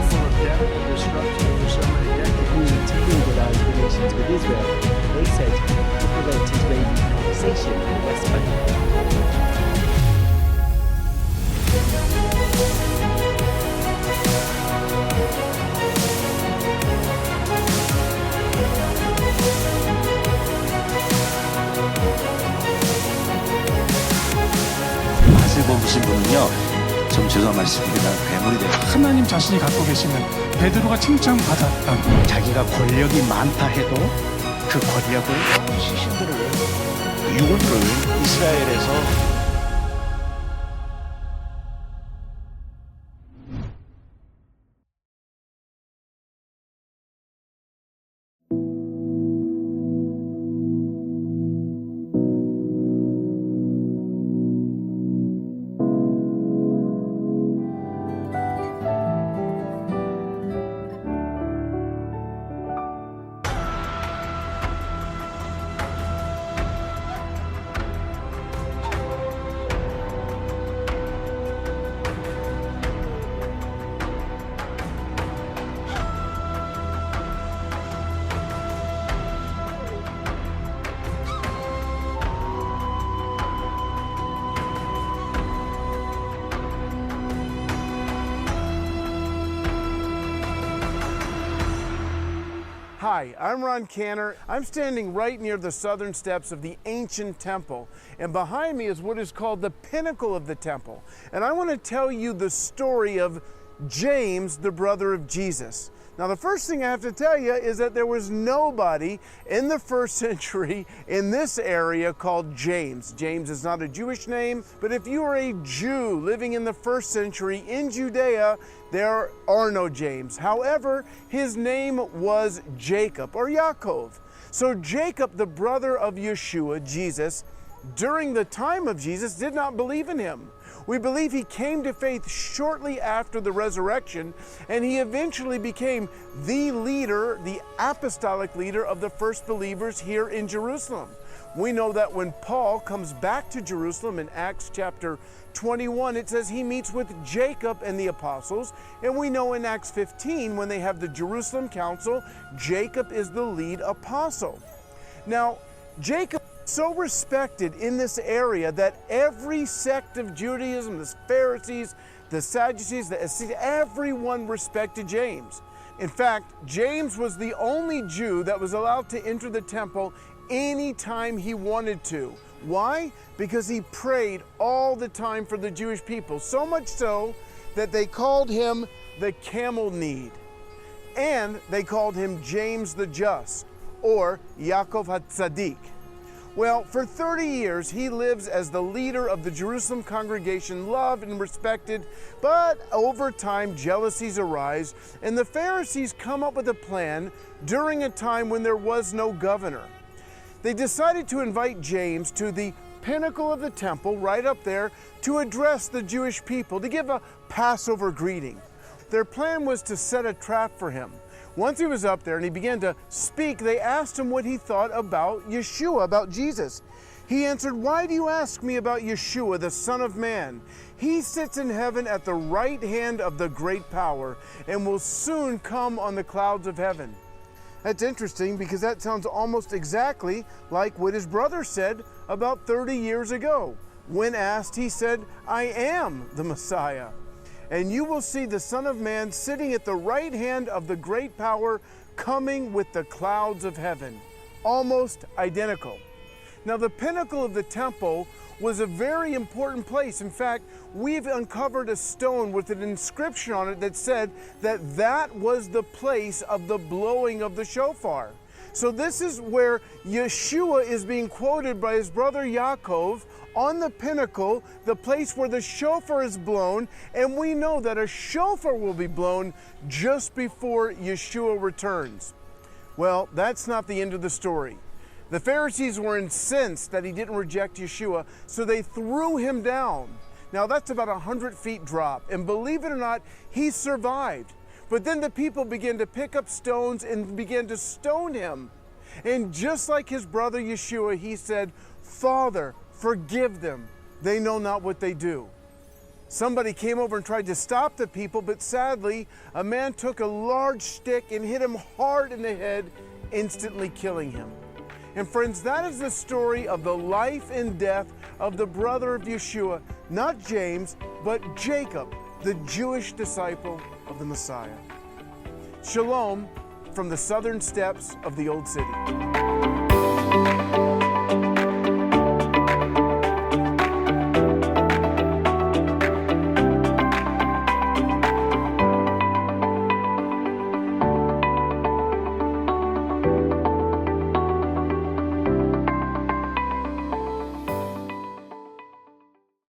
symbol of death and destruction for so many decades. We tampered with our relations with Israel. They said to prevent Israeli annexation in the West Bank. 맛을 보신 분은요, 좀 죄송한 말씀입니다. 괴물이 돼요. 하나님 자신이 갖고 계시는 베드로가 칭찬받았던 자기가 권력이 많다 해도 그 권력을 시신들을 유언들을 이스라엘에서 Hi, I'm Ron Canner. I'm standing right near the southern steps of the ancient temple, and behind me is what is called the pinnacle of the temple. And I want to tell you the story of James, the brother of Jesus. Now, the first thing I have to tell you is that there was nobody in the first century in this area called James. James is not a Jewish name, but if you are a Jew living in the first century in Judea, there are no James. However, his name was Jacob or Yaakov. So Jacob, the brother of Yeshua, Jesus, during the time of Jesus, did not believe in him. We believe he came to faith shortly after the resurrection, and he eventually became the leader, the apostolic leader of the first believers here in Jerusalem. We know that when Paul comes back to Jerusalem in Acts chapter 21, it says he meets with Jacob and the apostles, and we know in Acts 15, when they have the Jerusalem Council, Jacob is the lead apostle. Now, Jacob so respected in this area that every sect of Judaism, the Pharisees, the Sadducees, the Essenes, everyone respected James. In fact, James was the only Jew that was allowed to enter the temple anytime he wanted to. Why? Because he prayed all the time for the Jewish people, so much so that they called him the camel kneed, and they called him James the Just, or Yaakov HaTzadik. Well, for 30 years, he lives as the leader of the Jerusalem congregation, loved and respected, but over time, jealousies arise, and the Pharisees come up with a plan during a time when there was no governor. They decided to invite James to the pinnacle of the temple, right up there, to address the Jewish people, to give a Passover greeting. Their plan was to set a trap for him. Once he was up there and he began to speak, they asked him what he thought about Yeshua, about Jesus. He answered, "Why do you ask me about Yeshua, the Son of Man? He sits in heaven at the right hand of the great power and will soon come on the clouds of heaven." That's interesting because that sounds almost exactly like what his brother said about 30 years ago. When asked, he said, "I am the Messiah. And you will see the Son of Man sitting at the right hand of the great power, coming with the clouds of heaven." Almost identical. Now, the pinnacle of the temple was a very important place. In fact, we've uncovered a stone with an inscription on it that said that that was the place of the blowing of the shofar. So this is where Yeshua is being quoted by his brother Yaakov on the pinnacle, the place where the shofar is blown, and we know that a shofar will be blown just before Yeshua returns. Well, that's not the end of the story. The Pharisees were incensed that he didn't reject Yeshua, so they threw him down. Now that's about 100 feet drop, and believe it or not, he survived. But then the people began to pick up stones and began to stone him. And just like his brother Yeshua, he said, "Father, forgive them. They know not what they do." Somebody came over and tried to stop the people, but sadly, a man took a large stick and hit him hard in the head, instantly killing him. And friends, that is the story of the life and death of the brother of Yeshua, not James, but Jacob, the Jewish disciple of the Messiah. Shalom from the southern steps of the Old City.